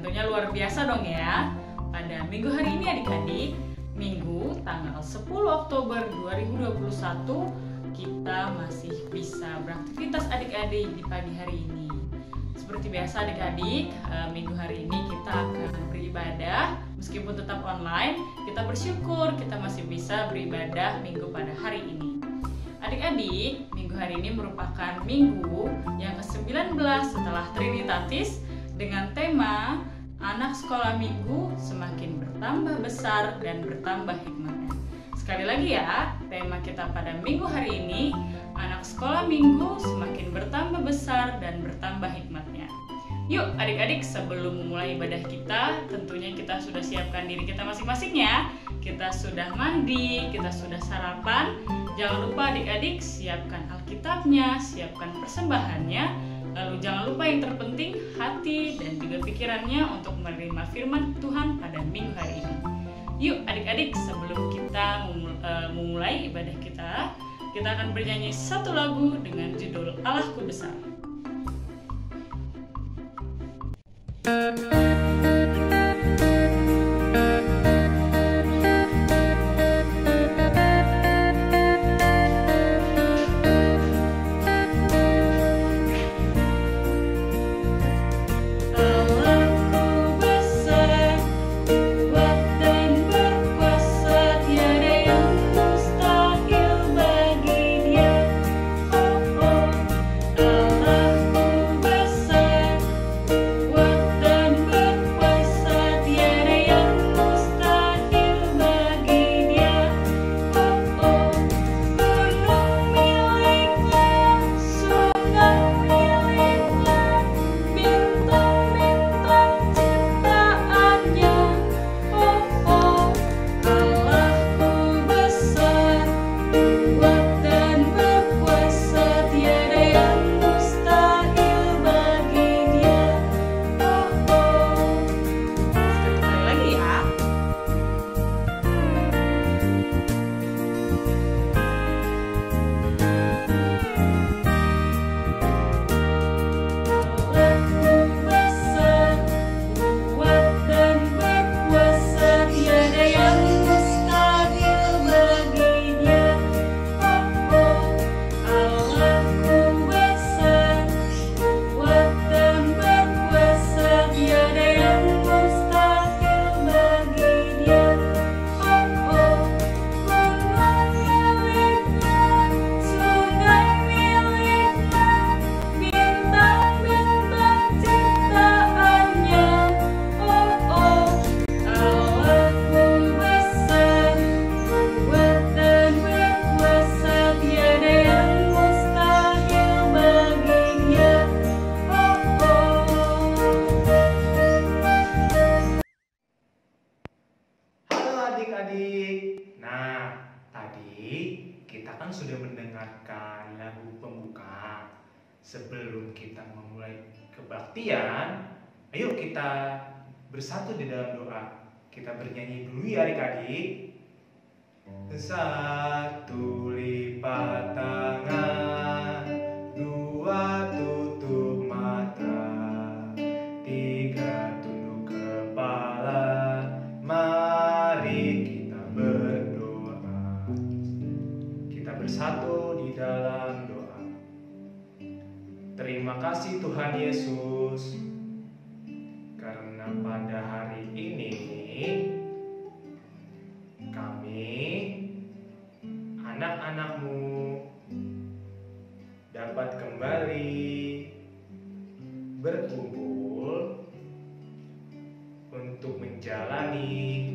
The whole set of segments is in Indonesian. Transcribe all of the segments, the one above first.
tentunya luar biasa dong ya. Pada minggu hari ini adik-adik, Minggu tanggal 10 Oktober 2021, kita masih bisa beraktivitas adik-adik di pagi hari ini. Seperti biasa adik-adik, minggu hari ini kita akan beribadah. Meskipun tetap online, kita bersyukur kita masih bisa beribadah minggu pada hari ini. Adik-adik, minggu hari ini merupakan minggu yang ke-19 setelah Trinitatis dengan tema Anak Sekolah Minggu Semakin Bertambah Besar dan Bertambah Hikmatnya. Sekali lagi ya, tema kita pada minggu hari ini, Anak Sekolah Minggu Semakin Bertambah Besar dan Bertambah Hikmatnya. Yuk adik-adik, sebelum memulai ibadah kita, tentunya kita sudah siapkan diri kita masing-masing ya. Kita sudah mandi, kita sudah sarapan. Jangan lupa adik-adik, siapkan Alkitabnya, siapkan persembahannya. Lalu jangan lupa yang terpenting, hati dan juga pikirannya untuk menerima firman Tuhan pada minggu hari ini. Yuk adik-adik, sebelum kita memulai ibadah kita akan bernyanyi satu lagu dengan judul Allahku Besar. Adik-adik, nah tadi kita kan sudah mendengarkan lagu pembuka. Sebelum kita memulai kebaktian, ayo kita bersatu di dalam doa. Kita bernyanyi dulu ya adik-adik. Satu lipat tangan, dua tutup mata, tiga tunduk kepala. Mari kita berdoa. Kita bersatu di dalam doa. Terima kasih Tuhan Yesus, karena pada hari ini kami, anak-anak-Mu, dapat kembali berkumpul untuk menjalani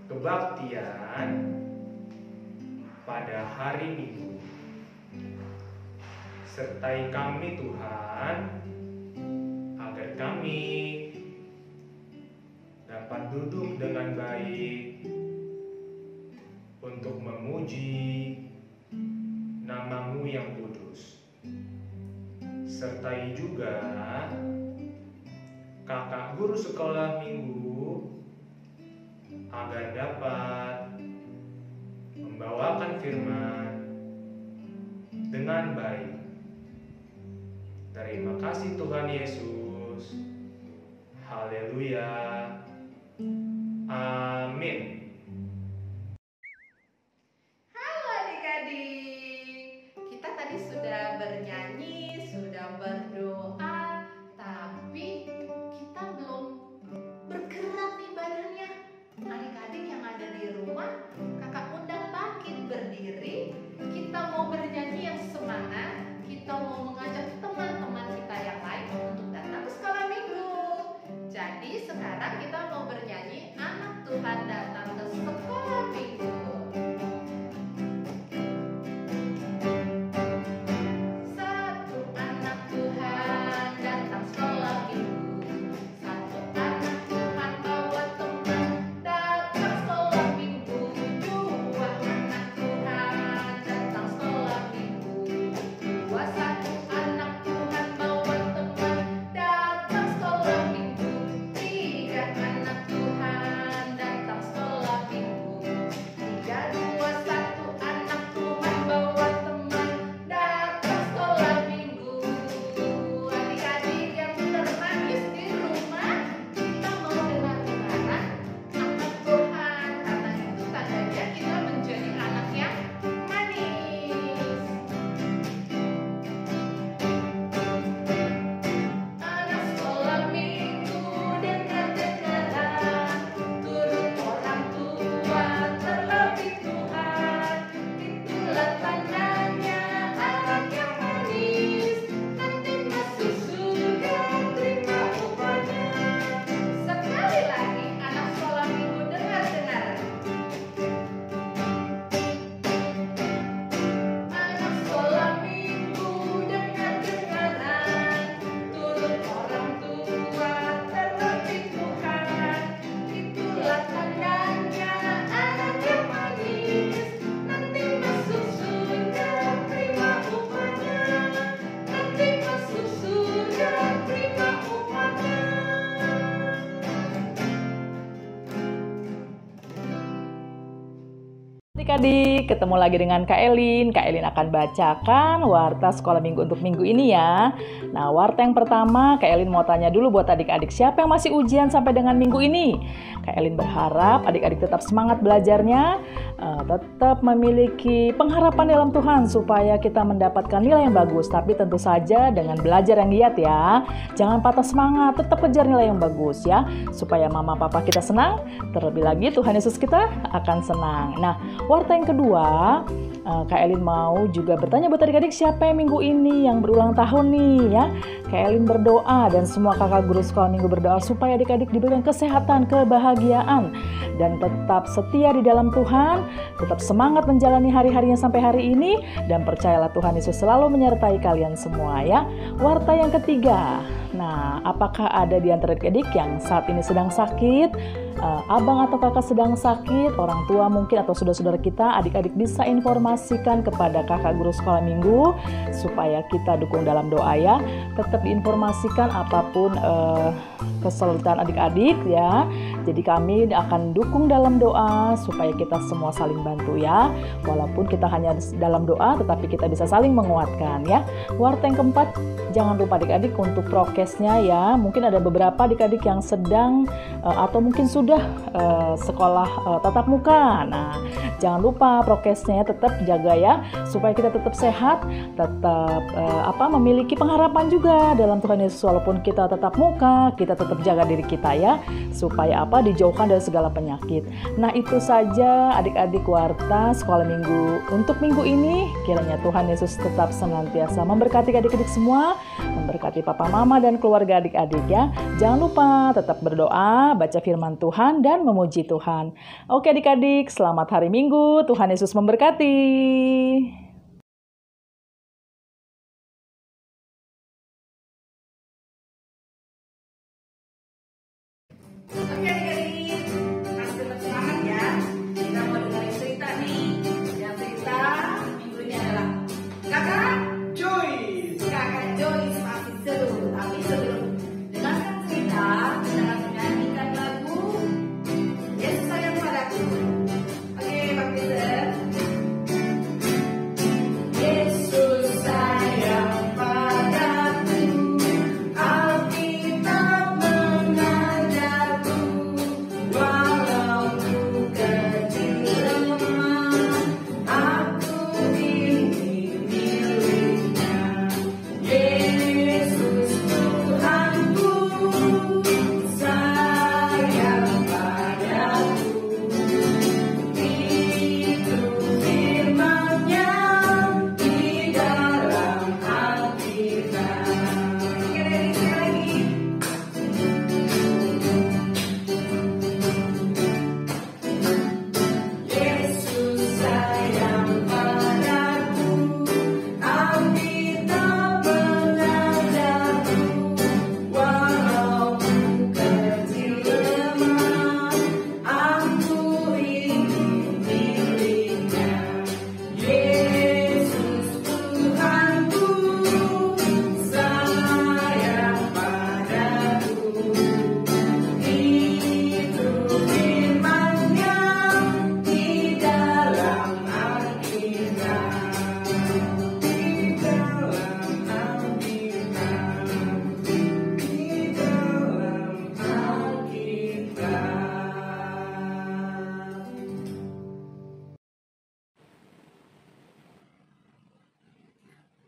kebaktian pada hari Minggu. Sertai kami Tuhan, agar kami dapat duduk dengan baik untuk memuji nama-Mu yang kudus. Sertai juga kakak guru sekolah minggu agar dapat membawakan firman dengan baik. Terima kasih Tuhan Yesus. Haleluya. Amin. Halo adik-adik, kita tadi sudah bernyanyi, sudah berdoa, tapi kita belum bergerak nih badannya. Adik-adik yang ada di rumah, kakak undang bangkit berdiri. Kita mau bernyanyi yang semangat, kita mau mengajak teman-teman kita yang lain untuk datang ke sekolah minggu. Jadi sekarang kita mau bernyanyi Anak Tuhan Datang ke Sekolah Minggu. Satu anak Tuhan datang sekolah minggu. Satu anak Tuhan bawa teman datang sekolah minggu. Dua anak Tuhan datang sekolah minggu. Dua satu anak Tuhan bawa teman datang sekolah minggu. Tiga anak Tuhan datang sekolah minggu. Tiga dua satu anak Tuhan bawa teman datang sekolah minggu. Adik-adik yang termanis di rumah, kita mau dengar dengaran anak Tuhan, karena itu tandanya kita menjadi anak yang manis. Anak sekolah minggu dengar-dengaran, turut orang tua terlebih Tuhan. Itulah tandanya anak yang manis, nanti masuk surga terima upahnya. Sekali lagi anak sekolah minggu dengar-dengaran. Anak sekolah minggu dengar-dengaran, turut orang tua terlebih Tuhan. Itulah tandanya anak yang manis, nanti masuk surga terima upahnya. Nanti masuk surga terima upahnya. Adik-adik, ketemu lagi dengan Kak Elin. Kak Elin akan bacakan warta sekolah minggu untuk minggu ini ya. Nah, warta yang pertama, Kak Elin mau tanya dulu buat adik-adik, siapa yang masih ujian sampai dengan minggu ini? Kak Elin berharap adik-adik tetap semangat belajarnya, tetap memiliki pengharapan dalam Tuhan supaya kita mendapatkan nilai yang bagus. Tapi tentu saja dengan belajar yang giat ya. Jangan patah semangat, tetap kejar nilai yang bagus ya, supaya mama papa kita senang. Terlebih lagi Tuhan Yesus kita akan senang. Nah, warta yang kedua, Kak Elin mau juga bertanya buat adik-adik, siapa yang minggu ini yang berulang tahun nih ya. Kak Elin berdoa dan semua kakak guru sekolah minggu berdoa supaya adik-adik diberikan kesehatan, kebahagiaan, dan tetap setia di dalam Tuhan, tetap semangat menjalani hari-harinya sampai hari ini, dan percayalah Tuhan Yesus selalu menyertai kalian semua ya. Warta yang ketiga, nah apakah ada di antara adik-adik yang saat ini sedang sakit, abang atau kakak sedang sakit, orang tua mungkin atau saudara-saudara kita, adik-adik bisa informasikan kepada kakak guru sekolah minggu supaya kita dukung dalam doa ya. Tetap diinformasikan apapun kesulitan adik-adik ya. Jadi kami akan dukung dalam doa supaya kita semua saling bantu ya. Walaupun kita hanya dalam doa, tetapi kita bisa saling menguatkan ya. Warta yang keempat, jangan lupa adik-adik untuk prokesnya ya. Mungkin ada beberapa adik-adik yang sedang atau mungkin sudah sekolah tatap muka. Nah, jangan lupa prokesnya tetap jaga ya, supaya kita tetap sehat, tetap memiliki pengharapan juga dalam Tuhan Yesus. Walaupun kita tatap muka, kita tetap jaga diri kita ya, supaya dijauhkan dari segala penyakit. Nah, itu saja adik-adik warta sekolah minggu untuk minggu ini. Kiranya Tuhan Yesus tetap senantiasa memberkati adik-adik semua, memberkati papa mama dan keluarga adik-adik ya. Jangan lupa tetap berdoa, baca firman Tuhan, dan memuji Tuhan. Oke adik-adik, selamat hari Minggu. Tuhan Yesus memberkati. Oke adik-adik, harus tetap semangat ya. Kita mau dengerin cerita nih. Yang cerita minggu ini adalah Kakak Joyce masih seru. Tapi sebelum dengarkan cerita, kita akan menyanyikan lagu Yesus Sayang Padaku. Oke, Pak Peter.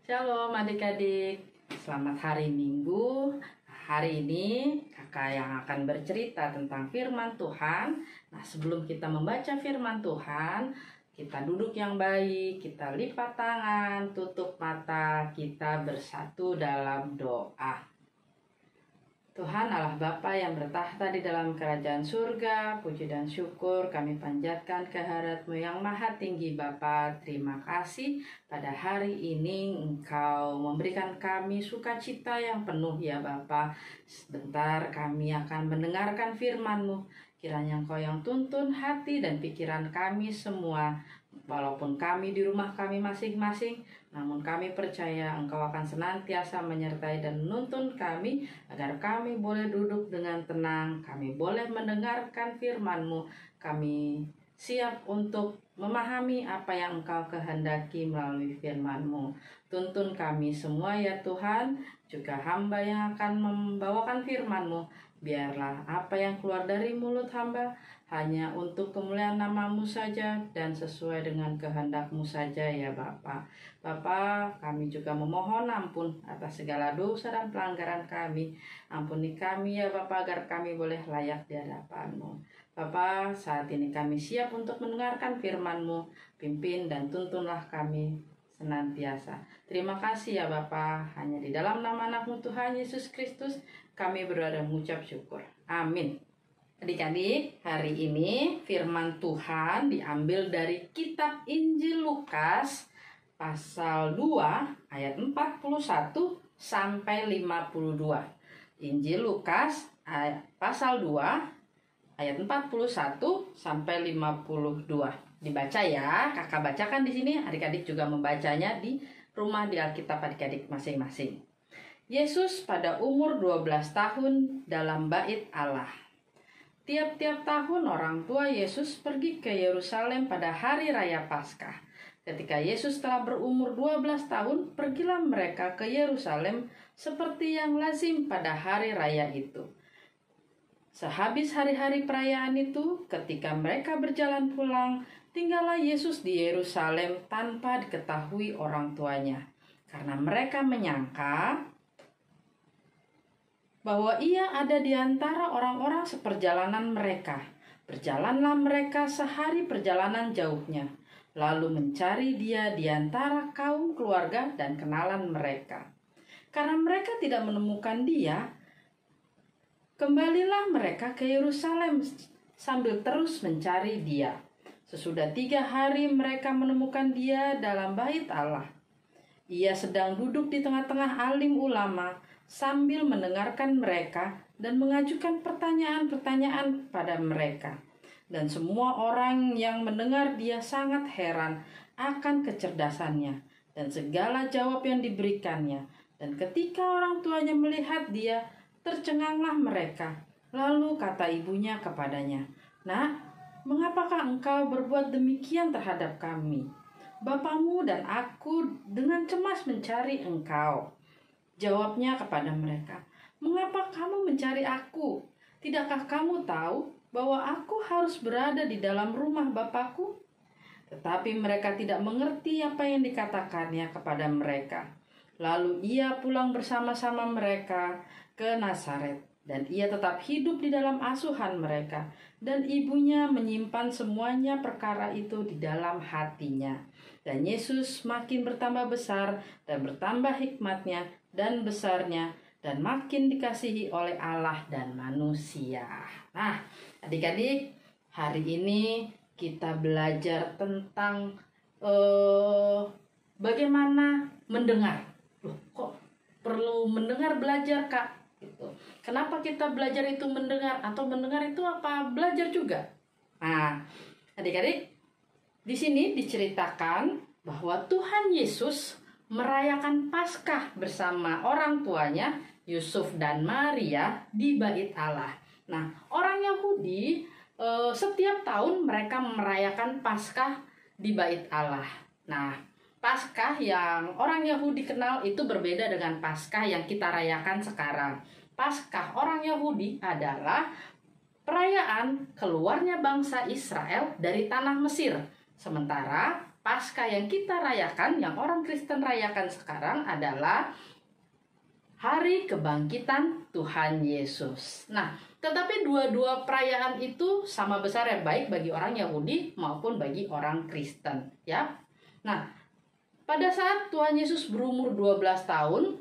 Shalom adik-adik, selamat hari Minggu. Hari ini kakak yang akan bercerita tentang firman Tuhan. Nah, sebelum kita membaca firman Tuhan, kita duduk yang baik, kita lipat tangan, tutup mata, kita bersatu dalam doa. Tuhan Allah Bapa yang bertahta di dalam kerajaan surga, puji dan syukur kami panjatkan kehadirat-Mu yang maha tinggi Bapa. Terima kasih pada hari ini Engkau memberikan kami sukacita yang penuh ya Bapa. Sebentar kami akan mendengarkan firman-Mu. Kiranya Engkau yang tuntun hati dan pikiran kami semua. Walaupun kami di rumah kami masing-masing, namun kami percaya Engkau akan senantiasa menyertai dan menuntun kami agar kami boleh duduk dengan tenang, kami boleh mendengarkan firman-Mu, kami siap untuk memahami apa yang Engkau kehendaki melalui firman-Mu. Tuntun kami semua ya Tuhan, juga hamba yang akan membawakan firman-Mu. Biarlah apa yang keluar dari mulut hamba hanya untuk kemuliaan nama-Mu saja dan sesuai dengan kehendak-Mu saja ya Bapa. Bapa, kami juga memohon ampun atas segala dosa dan pelanggaran kami. Ampuni kami ya Bapa agar kami boleh layak di hadapan-Mu. Bapa, saat ini kami siap untuk mendengarkan firman-Mu. Pimpin dan tuntunlah kami senantiasa. Terima kasih ya Bapa. Hanya di dalam nama anak-Mu Tuhan Yesus Kristus kami berdoa dan mengucap syukur. Amin. Adik-adik, hari ini firman Tuhan diambil dari kitab Injil Lukas pasal 2 ayat 41 sampai 52. Injil Lukas pasal 2 ayat 41 sampai 52. Dibaca ya, kakak bacakan di sini, adik-adik juga membacanya di rumah di Alkitab adik-adik masing-masing. Yesus pada umur 12 tahun dalam bait Allah. Tiap-tiap tahun orang tua Yesus pergi ke Yerusalem pada hari raya Paskah. Ketika Yesus telah berumur 12 tahun, pergilah mereka ke Yerusalem seperti yang lazim pada hari raya itu. Sehabis hari-hari perayaan itu, ketika mereka berjalan pulang, tinggallah Yesus di Yerusalem tanpa diketahui orang tuanya. Karena mereka menyangka bahwa ia ada di antara orang-orang seperjalanan mereka. Berjalanlah mereka sehari perjalanan jauhnya, lalu mencari dia di antara kaum keluarga dan kenalan mereka. Karena mereka tidak menemukan dia, kembalilah mereka ke Yerusalem sambil terus mencari dia. Sesudah 3 hari mereka menemukan dia dalam bait Allah. Ia sedang duduk di tengah-tengah alim ulama sambil mendengarkan mereka dan mengajukan pertanyaan-pertanyaan pada mereka. Dan semua orang yang mendengar dia sangat heran akan kecerdasannya dan segala jawab yang diberikannya. Dan ketika orang tuanya melihat dia, tercenganglah mereka. Lalu kata ibunya kepadanya, "Nak, mengapakah engkau berbuat demikian terhadap kami? Bapamu dan aku dengan cemas mencari engkau." Jawabnya kepada mereka, "Mengapa kamu mencari aku? Tidakkah kamu tahu bahwa aku harus berada di dalam rumah Bapakku?" Tetapi mereka tidak mengerti apa yang dikatakannya kepada mereka. Lalu ia pulang bersama-sama mereka ke Nazaret, dan ia tetap hidup di dalam asuhan mereka, dan ibunya menyimpan semuanya perkara itu di dalam hatinya. Dan Yesus makin bertambah besar dan bertambah hikmatnya dan besarnya, dan makin dikasihi oleh Allah dan manusia. Nah, adik-adik, hari ini kita belajar tentang bagaimana mendengar. Loh, kok perlu mendengar belajar, Kak? Gitu. Kenapa kita belajar itu mendengar, atau mendengar itu apa belajar juga? Nah, adik-adik, di sini diceritakan bahwa Tuhan Yesus merayakan Paskah bersama orang tuanya Yusuf dan Maria di bait Allah. Nah, orang Yahudi setiap tahun mereka merayakan Paskah di bait Allah. Nah, Paskah yang orang Yahudi kenal itu berbeda dengan Paskah yang kita rayakan sekarang. Paskah orang Yahudi adalah perayaan keluarnya bangsa Israel dari tanah Mesir. Sementara Paskah yang kita rayakan, yang orang Kristen rayakan sekarang adalah Hari Kebangkitan Tuhan Yesus. Nah, tetapi dua-dua perayaan itu sama besar ya, baik bagi orang Yahudi maupun bagi orang Kristen, ya. Nah, pada saat Tuhan Yesus berumur 12 tahun,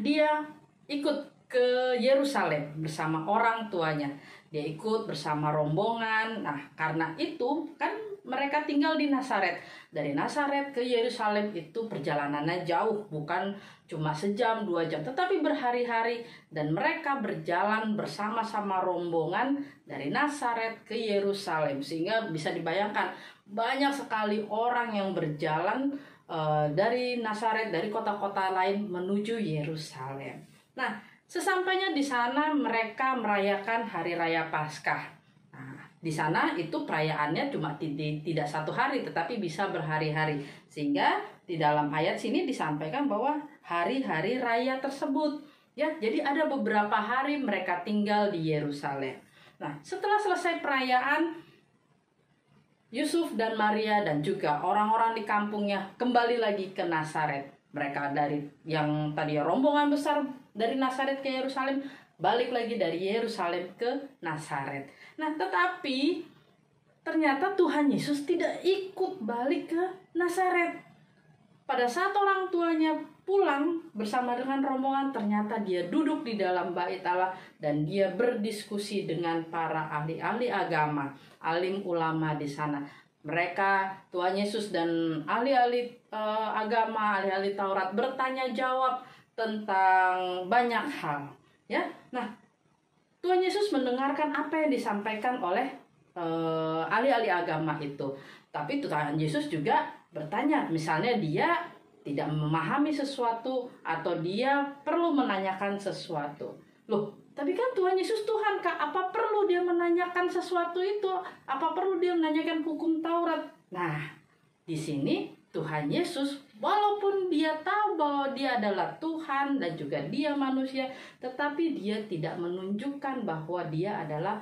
dia ikut ke Yerusalem bersama orang tuanya. Dia ikut bersama rombongan. Nah, karena itu kan mereka tinggal di Nazaret. Dari Nazaret ke Yerusalem itu perjalanannya jauh, bukan cuma sejam, 2 jam, tetapi berhari-hari. Dan mereka berjalan bersama-sama rombongan dari Nazaret ke Yerusalem. Sehingga bisa dibayangkan banyak sekali orang yang berjalan dari Nazaret, dari kota-kota lain menuju Yerusalem. Nah, sesampainya di sana mereka merayakan Hari Raya Paskah. Nah, di sana itu perayaannya cuma tidak 1 hari, tetapi bisa berhari-hari. Sehingga di dalam ayat sini disampaikan bahwa hari-hari raya tersebut, ya, jadi ada beberapa hari mereka tinggal di Yerusalem. Nah, setelah selesai perayaan, Yusuf dan Maria dan juga orang-orang di kampungnya kembali lagi ke Nazaret. Mereka dari yang tadi rombongan besar dari Nazaret ke Yerusalem, balik lagi dari Yerusalem ke Nazaret. Nah, tetapi ternyata Tuhan Yesus tidak ikut balik ke Nazaret. Pada saat orang tuanya pulang bersama dengan rombongan, ternyata dia duduk di dalam bait Allah dan dia berdiskusi dengan para ahli-ahli agama, alim ulama di sana. Mereka, Tuhan Yesus dan ahli-ahli agama, ahli-ahli Taurat bertanya jawab tentang banyak hal, ya. Nah, Tuhan Yesus mendengarkan apa yang disampaikan oleh ahli-ahli agama itu. Tapi Tuhan Yesus juga bertanya, misalnya dia tidak memahami sesuatu atau dia perlu menanyakan sesuatu. Loh, tapi kan Tuhan Yesus Tuhan, Kak, apa perlu dia menanyakan sesuatu itu? Apa perlu dia menanyakan hukum Taurat? Nah, di sini Tuhan Yesus, walaupun dia tahu bahwa dia adalah Tuhan dan juga dia manusia, tetapi dia tidak menunjukkan bahwa dia adalah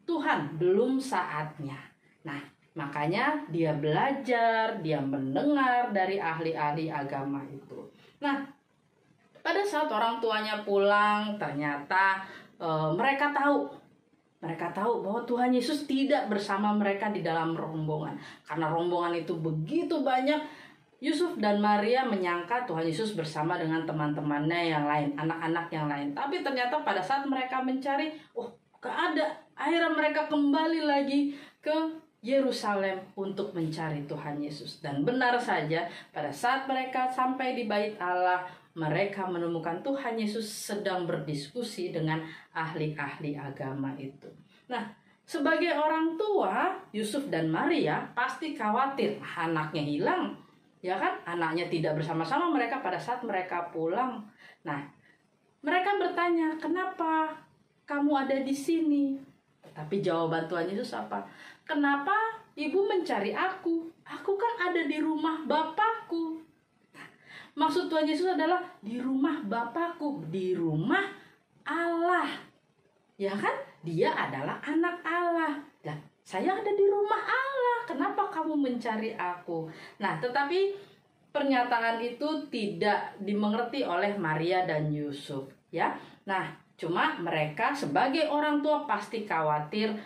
Tuhan, belum saatnya. Nah, makanya dia belajar, dia mendengar dari ahli-ahli agama itu. Nah, pada saat orang tuanya pulang, ternyata mereka tahu bahwa Tuhan Yesus tidak bersama mereka di dalam rombongan. Karena rombongan itu begitu banyak, Yusuf dan Maria menyangka Tuhan Yesus bersama dengan teman-temannya yang lain, anak-anak yang lain. Tapi ternyata pada saat mereka mencari, gak ada. Akhirnya mereka kembali lagi ke Yerusalem untuk mencari Tuhan Yesus. Dan benar saja, pada saat mereka sampai di bait Allah, mereka menemukan Tuhan Yesus sedang berdiskusi dengan ahli-ahli agama itu. Nah, sebagai orang tua, Yusuf dan Maria pasti khawatir anaknya hilang. Ya kan? Anaknya tidak bersama-sama mereka pada saat mereka pulang. Nah, mereka bertanya, "Kenapa kamu ada di sini?" Tapi jawaban Tuhan Yesus apa? "Kenapa ibu mencari aku? Aku kan ada di rumah Bapakku." Maksud Tuhan Yesus adalah di rumah Bapakku, di rumah Allah. Ya kan? Dia adalah anak Allah. Dan saya ada di rumah Allah. Kenapa kamu mencari aku? Nah, tetapi pernyataan itu tidak dimengerti oleh Maria dan Yusuf, ya. Nah, cuma mereka sebagai orang tua pasti khawatir,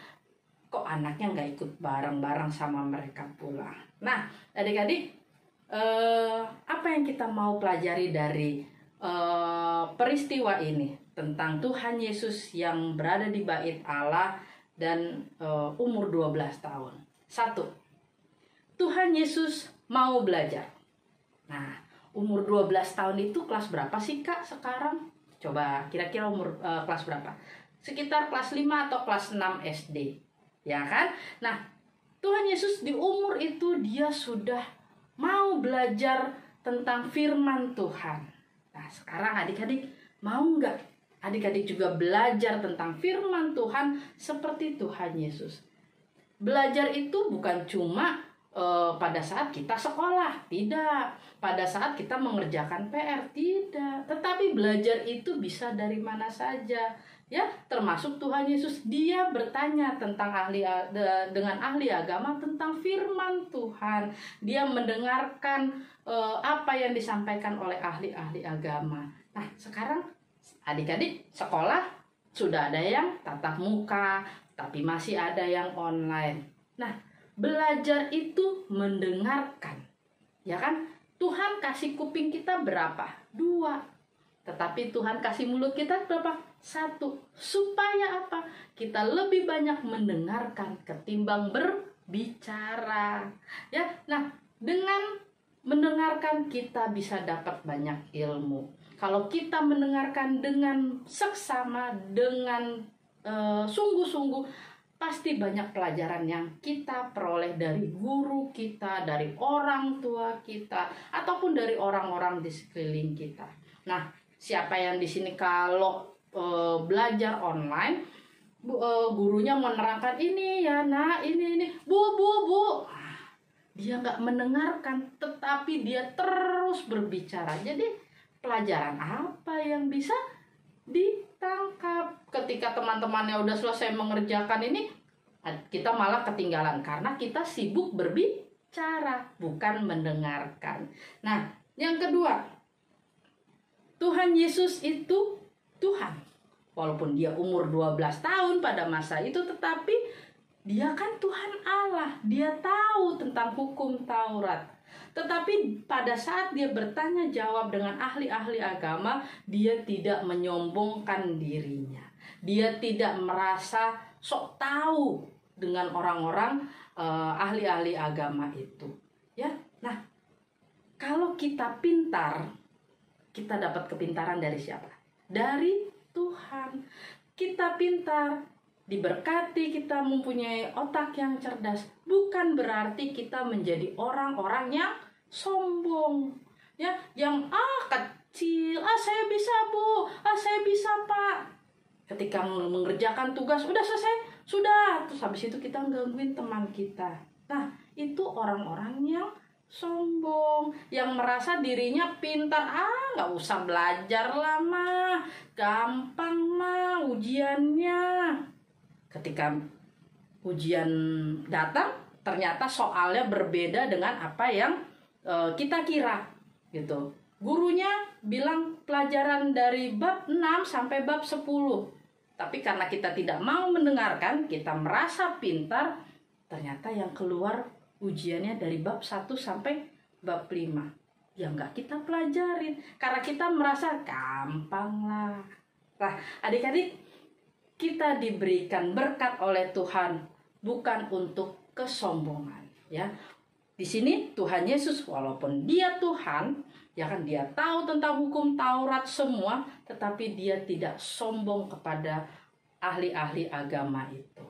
kok anaknya nggak ikut bareng-bareng sama mereka pulang. Nah, adik-adik, apa yang kita mau pelajari dari peristiwa ini tentang Tuhan Yesus yang berada di bait Allah dan umur 12 tahun. 1. Tuhan Yesus mau belajar. Nah, umur 12 tahun itu kelas berapa sih, Kak, sekarang? Coba kira-kira umur kelas berapa? Sekitar kelas 5 atau kelas 6 SD. Ya kan? Nah, Tuhan Yesus di umur itu dia sudah mau belajar tentang firman Tuhan. Nah, sekarang adik-adik mau nggak adik-adik juga belajar tentang firman Tuhan seperti Tuhan Yesus? Belajar itu bukan cuma pada saat kita sekolah, tidak. Pada saat kita mengerjakan PR, tidak. Tetapi belajar itu bisa dari mana saja. Ya, termasuk Tuhan Yesus, dia bertanya dengan ahli agama tentang firman Tuhan. Dia mendengarkan apa yang disampaikan oleh ahli-ahli agama. Nah, sekarang adik-adik sekolah sudah ada yang tatap muka, tapi masih ada yang online. Nah, belajar itu mendengarkan. Ya kan? Tuhan kasih kuping kita berapa? 2. Tetapi Tuhan kasih mulut kita berapa? 1. Supaya apa? Kita lebih banyak mendengarkan ketimbang berbicara. Ya, nah, dengan mendengarkan kita bisa dapat banyak ilmu. Kalau kita mendengarkan dengan seksama, dengan sungguh-sungguh, pasti banyak pelajaran yang kita peroleh dari guru kita, dari orang tua kita, ataupun dari orang-orang di sekeliling kita. Nah, siapa yang di sini kalau belajar online, gurunya menerangkan ini ya nak, ini, bu, dia nggak mendengarkan, tetapi dia terus berbicara. Jadi pelajaran apa yang bisa ditangkap? Ketika teman-temannya udah selesai mengerjakan ini, kita malah ketinggalan karena kita sibuk berbicara, bukan mendengarkan. Nah, yang kedua, Tuhan Yesus itu Tuhan. Walaupun dia umur 12 tahun pada masa itu, tetapi dia kan Tuhan Allah. Dia tahu tentang hukum Taurat. Tetapi pada saat dia bertanya jawab dengan ahli-ahli agama, dia tidak menyombongkan dirinya. Dia tidak merasa sok tahu dengan orang-orang ahli-ahli agama itu. Ya, nah, kalau kita pintar, kita dapat kepintaran dari siapa? Dari Tuhan. Kita pintar, diberkati, kita mempunyai otak yang cerdas, bukan berarti kita menjadi orang-orang yang sombong, ya, yang kecil, saya bisa bu, saya bisa pak. Ketika mengerjakan tugas udah selesai, sudah, terus habis itu kita gangguin teman kita. Nah, itu orang-orang yang sombong, yang merasa dirinya pintar. Nggak usah belajar lama, gampang mah ujiannya. Ketika ujian datang, ternyata soalnya berbeda dengan apa yang kita kira, gitu. Gurunya bilang pelajaran dari bab 6 sampai bab 10. Tapi karena kita tidak mau mendengarkan, kita merasa pintar, ternyata yang keluar ujiannya dari bab 1 sampai bab 5. Ya nggak kita pelajarin, karena kita merasa gampang lah. Nah, adik-adik, kita diberikan berkat oleh Tuhan, bukan untuk kesombongan. Ya, di sini Tuhan Yesus, walaupun dia Tuhan, ya kan, dia tahu tentang hukum Taurat semua, tetapi dia tidak sombong kepada ahli-ahli agama itu.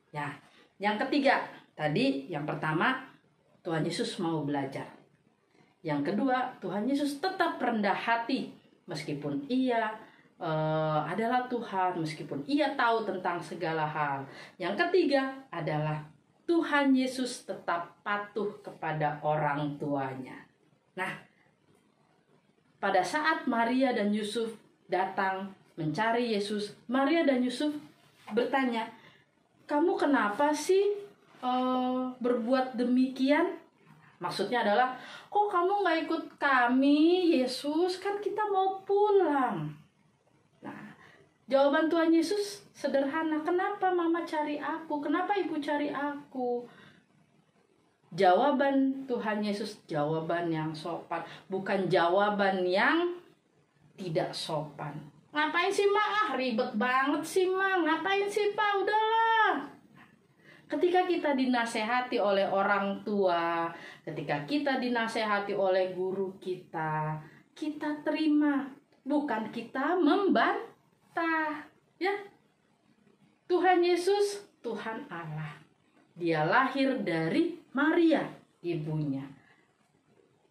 Ya, yang ketiga, tadi yang pertama, Tuhan Yesus mau belajar. Yang kedua, Tuhan Yesus tetap rendah hati, meskipun ia adalah Tuhan, meskipun ia tahu tentang segala hal. Yang ketiga adalah Tuhan Yesus tetap patuh kepada orang tuanya. Nah, pada saat Maria dan Yusuf datang mencari Yesus, Maria dan Yusuf bertanya, "Kamu kenapa sih berbuat demikian?" Maksudnya adalah, "Kok kamu nggak ikut kami, Yesus? Kan kita mau pulang." Nah, jawaban Tuhan Yesus sederhana, "Kenapa mama cari aku? Kenapa ibu cari aku?" Jawaban Tuhan Yesus jawaban yang sopan, bukan jawaban yang tidak sopan. "Ngapain sih ma? Ribet banget sih ma. Ngapain sih pak? Udahlah." Ketika kita dinasehati oleh orang tua, ketika kita dinasehati oleh guru kita, kita terima, bukan kita membantah. Ya, Tuhan Yesus, Tuhan Allah. Dia lahir dari Maria, ibunya.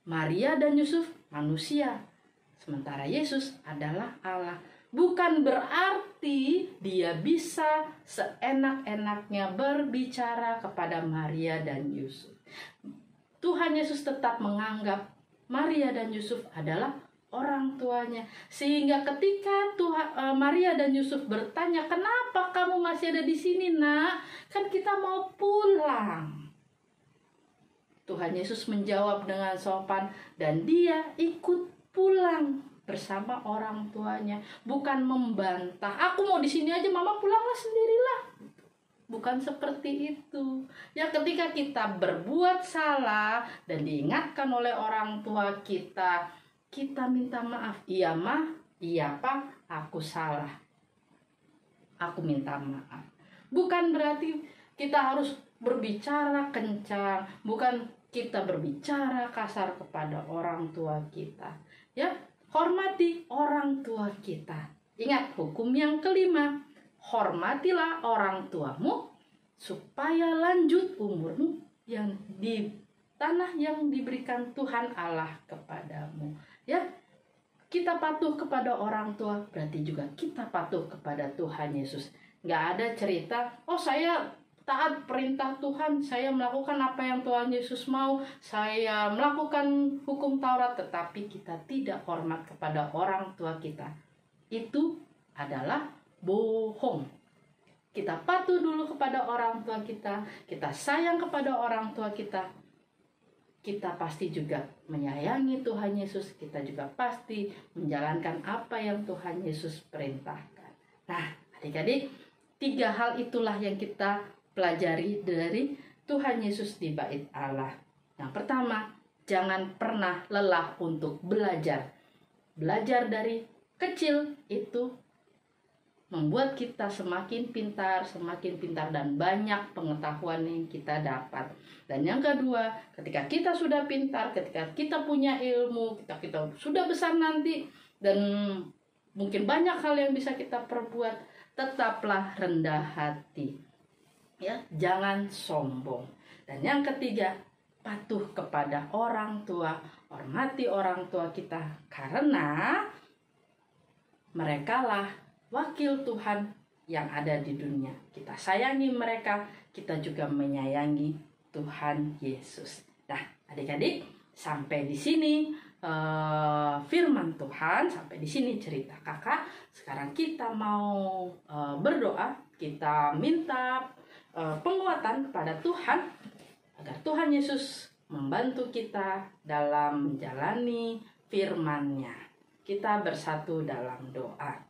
Maria dan Yusuf manusia, sementara Yesus adalah Allah. Bukan berarti dia bisa seenak-enaknya berbicara kepada Maria dan Yusuf. Tuhan Yesus tetap menganggap Maria dan Yusuf adalah orang tuanya. Sehingga ketika Maria dan Yusuf bertanya, "Kenapa kamu masih ada di sini, Nak? Kan kita mau pulang." Tuhan Yesus menjawab dengan sopan dan dia ikut pulang bersama orang tuanya, bukan membantah. "Aku mau di sini aja, Mama pulanglah sendirilah." Bukan seperti itu. Ya, ketika kita berbuat salah dan diingatkan oleh orang tua kita, kita minta maaf. "Iya, Ma, iya, Pak, aku salah. Aku minta maaf." Bukan berarti kita harus berbicara kencang, bukan kita berbicara kasar kepada orang tua kita. Ya, hormati orang tua kita. Ingat hukum yang kelima, hormatilah orang tuamu supaya lanjut umurmu yang di tanah yang diberikan Tuhan Allah kepadamu. Ya, kita patuh kepada orang tua berarti juga kita patuh kepada Tuhan Yesus. Nggak ada cerita, "Oh, saya taat perintah Tuhan, saya melakukan apa yang Tuhan Yesus mau, saya melakukan hukum Taurat," tetapi kita tidak hormat kepada orang tua kita. Itu adalah bohong. Kita patuh dulu kepada orang tua kita sayang kepada orang tua kita pasti juga menyayangi Tuhan Yesus, kita juga pasti menjalankan apa yang Tuhan Yesus perintahkan. Nah, adik-adik, 3 hal itulah yang kita pelajari dari Tuhan Yesus di Bait Allah. Yang pertama, jangan pernah lelah untuk belajar. Belajar dari kecil itu membuat kita semakin pintar dan banyak pengetahuan yang kita dapat. Dan yang kedua, ketika kita sudah pintar, ketika kita punya ilmu, kita sudah besar nanti dan mungkin banyak hal yang bisa kita perbuat, tetaplah rendah hati. Ya, jangan sombong. Dan yang ketiga, patuh kepada orang tua, hormati orang tua kita karena merekalah wakil Tuhan yang ada di dunia. Kita sayangi mereka, kita juga menyayangi Tuhan Yesus. Nah, adik-adik, sampai di sini firman Tuhan, sampai di sini cerita kakak. Sekarang kita mau berdoa, kita minta penguatan kepada Tuhan agar Tuhan Yesus membantu kita dalam menjalani firman-Nya. Kita bersatu dalam doa.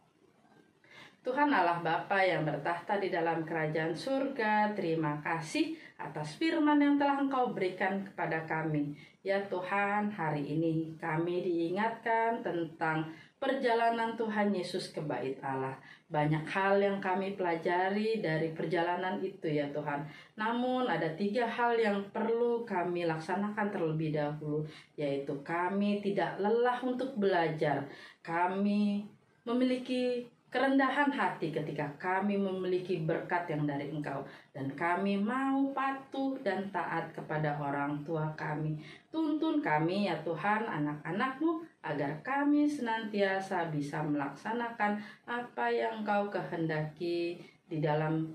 Tuhan Allah Bapa yang bertahta di dalam kerajaan surga, terima kasih atas firman yang telah Engkau berikan kepada kami. Ya Tuhan, hari ini kami diingatkan tentang perjalanan Tuhan Yesus ke Bait Allah. Banyak hal yang kami pelajari dari perjalanan itu ya Tuhan. Namun ada 3 hal yang perlu kami laksanakan terlebih dahulu, yaitu kami tidak lelah untuk belajar. Kami memiliki kerendahan hati ketika kami memiliki berkat yang dari Engkau. Dan kami mau patuh dan taat kepada orang tua kami. Tuntun kami ya Tuhan, anak-anak-Mu, agar kami senantiasa bisa melaksanakan apa yang Engkau kehendaki di dalam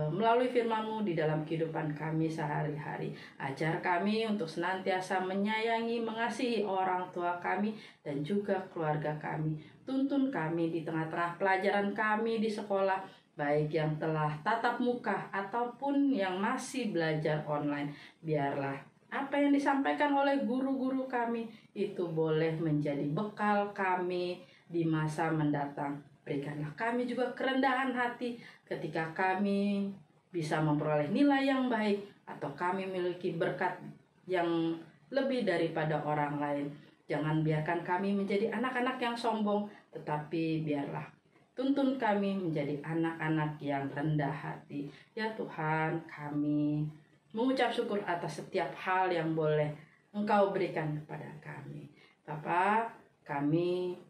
melalui firman-Mu di dalam kehidupan kami sehari-hari. Ajar kami untuk senantiasa menyayangi, mengasihi orang tua kami dan juga keluarga kami. Tuntun kami di tengah-tengah pelajaran kami di sekolah, baik yang telah tatap muka ataupun yang masih belajar online. Biarlah apa yang disampaikan oleh guru-guru kami itu boleh menjadi bekal kami di masa mendatang. Berikanlah kami juga kerendahan hati ketika kami bisa memperoleh nilai yang baik atau kami memiliki berkat yang lebih daripada orang lain. Jangan biarkan kami menjadi anak-anak yang sombong, tetapi biarlah tuntun kami menjadi anak-anak yang rendah hati. Ya Tuhan, kami mengucap syukur atas setiap hal yang boleh Engkau berikan kepada kami. Bapa, kami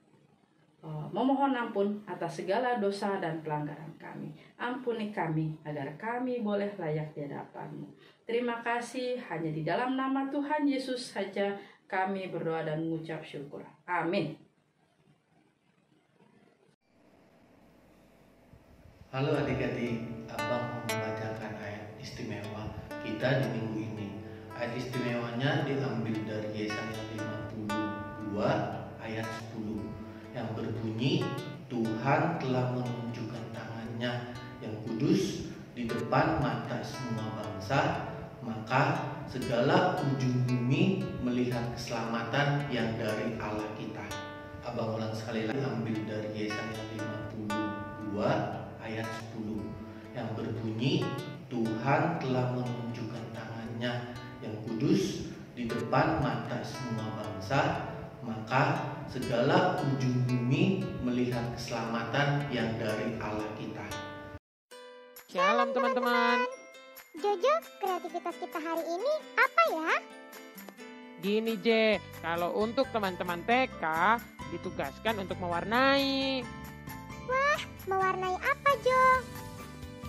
memohon ampun atas segala dosa dan pelanggaran kami. Ampuni kami agar kami boleh layak di hadapan-Mu. Terima kasih, hanya di dalam nama Tuhan Yesus saja kami berdoa dan mengucap syukur. Amin. Halo adik-adik, Abang mau membacakan ayat istimewa kita di minggu ini. Ayat istimewanya diambil dari Yesaya 52 ayat yang berbunyi, Tuhan telah menunjukkan tangannya yang kudus di depan mata semua bangsa, maka segala ujung bumi melihat keselamatan yang dari Allah kita. Abang ulang sekali lagi, ambil dari Yesaya 52 ayat 10 yang berbunyi, Tuhan telah menunjukkan tangannya yang kudus di depan mata semua bangsa, maka segala ujung bumi melihat keselamatan yang dari Allah kita. Shalom teman-teman. Jojo, kreativitas kita hari ini apa ya? Gini J, kalau untuk teman-teman TK ditugaskan untuk mewarnai. Mewarnai apa, Jo?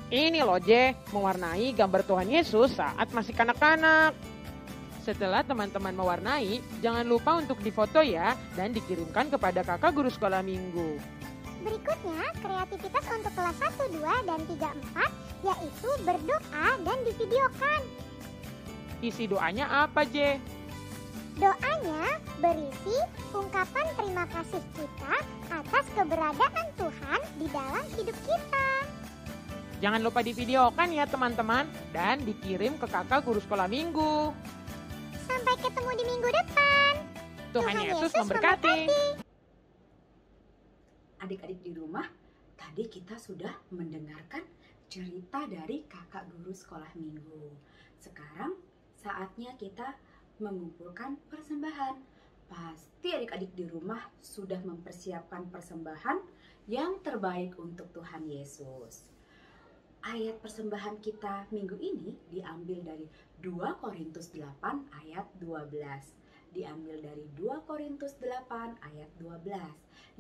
Ini loh J, mewarnai gambar Tuhan Yesus saat masih kanak-kanak. Setelah teman-teman mewarnai, jangan lupa untuk difoto ya dan dikirimkan kepada kakak guru sekolah minggu. Berikutnya, kreativitas untuk kelas 1, 2, dan 3, 4, yaitu berdoa dan divideokan. Isi doanya apa J? Doanya berisi ungkapan terima kasih kita atas keberadaan Tuhan di dalam hidup kita. Jangan lupa divideokan ya teman-teman dan dikirim ke kakak guru sekolah minggu. Sampai ketemu di minggu depan. Tuhan Yesus memberkati. Adik-adik di rumah, tadi kita sudah mendengarkan cerita dari kakak guru sekolah minggu. Sekarang saatnya kita mengumpulkan persembahan. Pasti adik-adik di rumah sudah mempersiapkan persembahan yang terbaik untuk Tuhan Yesus. Ayat persembahan kita minggu ini diambil dari 2 Korintus 8 ayat 12. Diambil dari 2 Korintus 8 ayat 12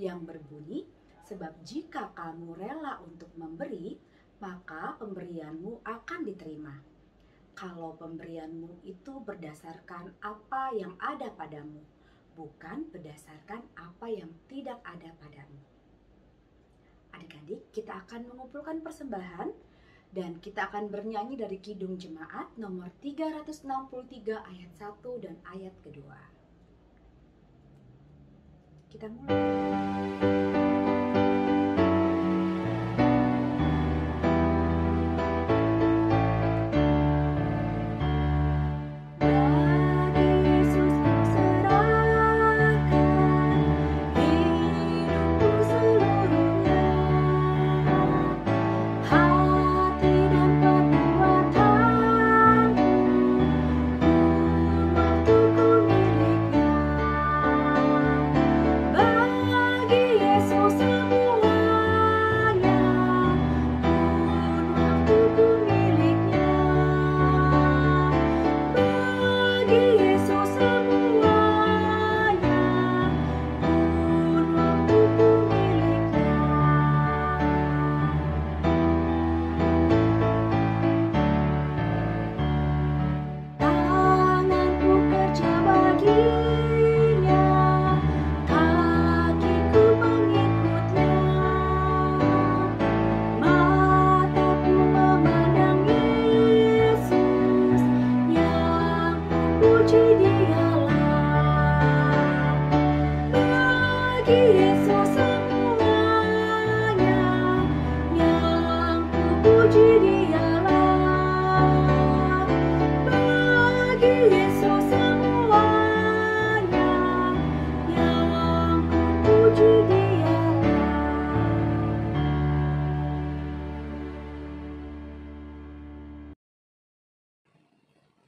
yang berbunyi, sebab jika kamu rela untuk memberi, maka pemberianmu akan diterima. Kalau pemberianmu itu berdasarkan apa yang ada padamu, bukan berdasarkan apa yang tidak ada padamu. Adik-adik, kita akan mengumpulkan persembahan dan kita akan bernyanyi dari Kidung Jemaat nomor 363 ayat 1 dan ayat kedua. Kita mulai.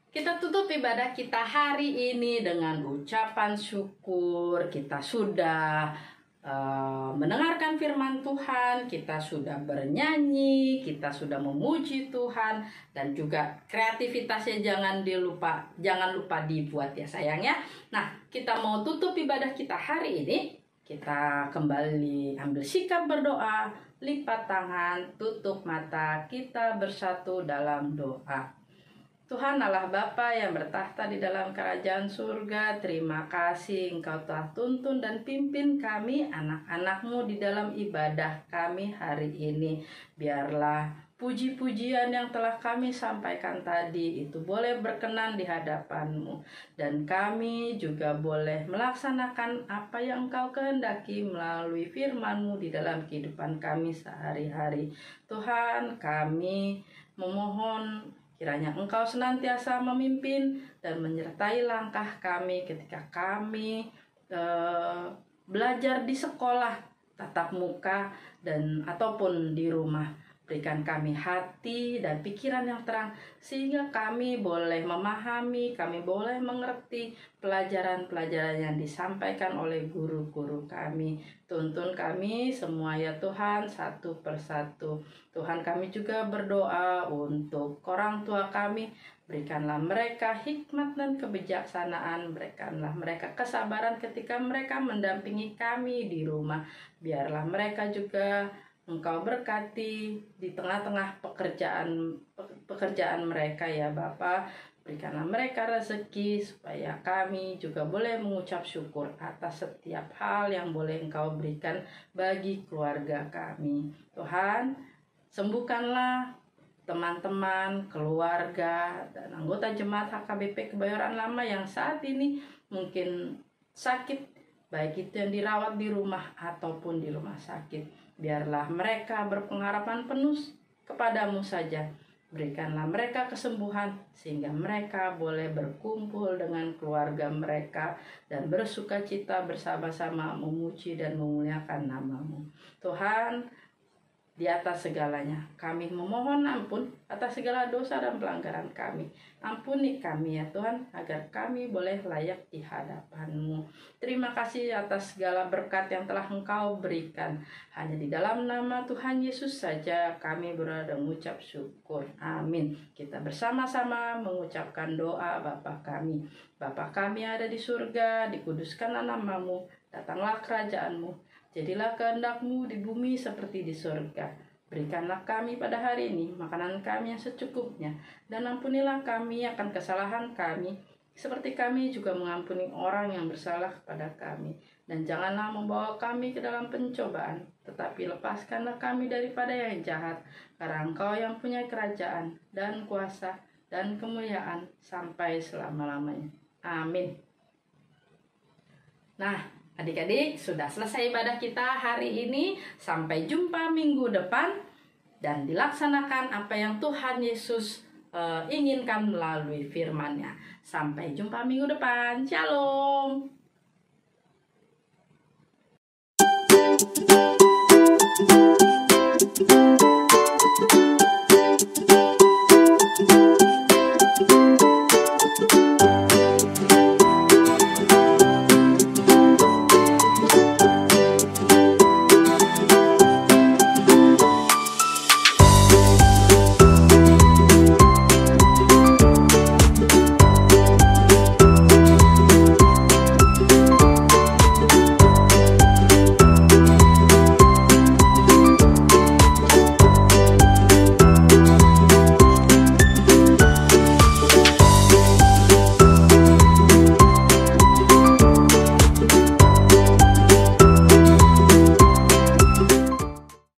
Kita tutup ibadah kita hari ini dengan ucapan syukur. Kita sudah mendengarkan firman Tuhan, kita sudah bernyanyi, kita sudah memuji Tuhan, dan juga kreativitasnya jangan lupa dibuat ya sayangnya. Nah, kita mau tutup ibadah kita hari ini. Kita kembali ambil sikap berdoa, lipat tangan, tutup mata, kita bersatu dalam doa. Tuhan Allah Bapa yang bertahta di dalam kerajaan surga, terima kasih Engkau telah tuntun dan pimpin kami anak-anak-Mu di dalam ibadah kami hari ini. Biarlah puji-pujian yang telah kami sampaikan tadi itu boleh berkenan di hadapan-Mu, dan kami juga boleh melaksanakan apa yang Engkau kehendaki melalui firman-Mu di dalam kehidupan kami sehari-hari. Tuhan, kami memohon kiranya Engkau senantiasa memimpin dan menyertai langkah kami ketika kami belajar di sekolah tatap muka dan ataupun di rumah. Berikan kami hati dan pikiran yang terang sehingga kami boleh memahami, kami boleh mengerti pelajaran-pelajaran yang disampaikan oleh guru-guru kami. Tuntun kami semua ya Tuhan, satu persatu. Tuhan, kami juga berdoa untuk orang tua kami. Berikanlah mereka hikmat dan kebijaksanaan, berikanlah mereka kesabaran ketika mereka mendampingi kami di rumah. Biarlah mereka juga Engkau berkati di tengah-tengah pekerjaan mereka ya Bapa. Berikanlah mereka rezeki supaya kami juga boleh mengucap syukur atas setiap hal yang boleh Engkau berikan bagi keluarga kami. Tuhan, sembuhkanlah teman-teman, keluarga, dan anggota jemaat HKBP Kebayoran Lama yang saat ini mungkin sakit, baik itu yang dirawat di rumah ataupun di rumah sakit. Biarlah mereka berpengharapan penuh kepadamu saja. Berikanlah mereka kesembuhan sehingga mereka boleh berkumpul dengan keluarga mereka dan bersuka cita bersama-sama memuji dan memuliakan nama-Mu. Tuhan, di atas segalanya kami memohon ampun atas segala dosa dan pelanggaran kami. Ampuni kami ya Tuhan, agar kami boleh layak di hadapan-Mu. Terima kasih atas segala berkat yang telah Engkau berikan. Hanya di dalam nama Tuhan Yesus saja kami berada mengucap syukur. Amin. Kita bersama-sama mengucapkan doa Bapa kami. Bapa kami ada di surga, dikuduskanlah nama-Mu, datanglah kerajaan-Mu. Jadilah kehendak-Mu di bumi seperti di surga. Berikanlah kami pada hari ini makanan kami yang secukupnya, dan ampunilah kami akan kesalahan kami, seperti kami juga mengampuni orang yang bersalah kepada kami. Dan janganlah membawa kami ke dalam pencobaan, tetapi lepaskanlah kami daripada yang jahat, karena Engkau yang punya kerajaan dan kuasa dan kemuliaan sampai selama-lamanya. Amin. Nah, adik-adik, sudah selesai ibadah kita hari ini. Sampai jumpa minggu depan dan dilaksanakan apa yang Tuhan Yesus inginkan melalui firman-Nya. Sampai jumpa minggu depan. Shalom.